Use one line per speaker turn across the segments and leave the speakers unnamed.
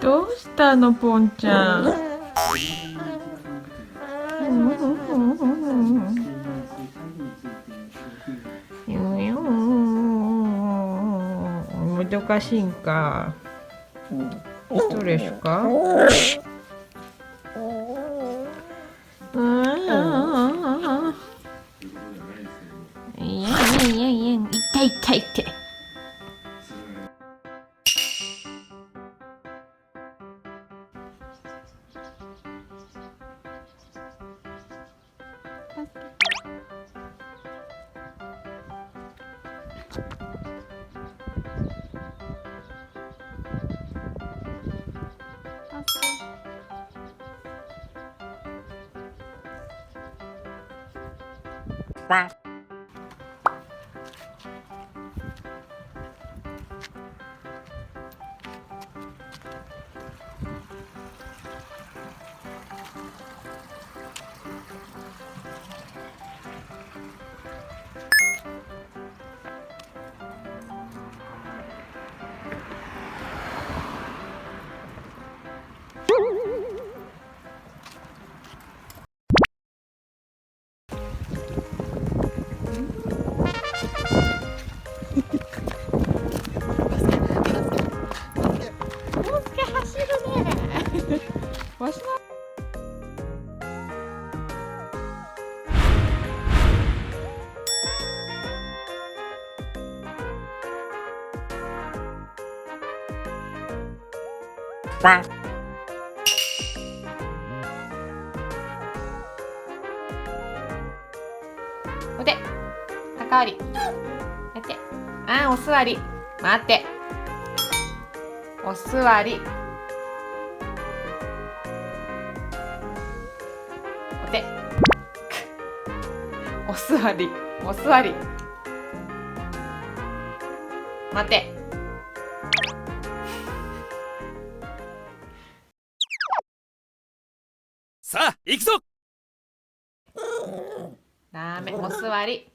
どうしたの、ポンちゃん。難しいんか。ストレスか。いやいやいや、痛い痛いって。わしのお手、関わり、やって、お座り、待って、お座り、お手、お座り、お座り、待って。
さあ、行くぞ。
ダメ、お座り。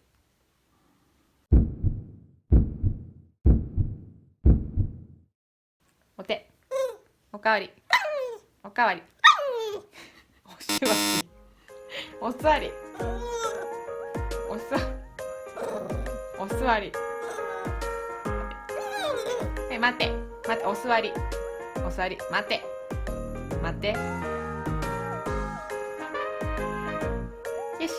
お手、おかわり、おかわり、お座り、お座り、お座り。待って、待って、お座り、お座り、待って、待って。よし。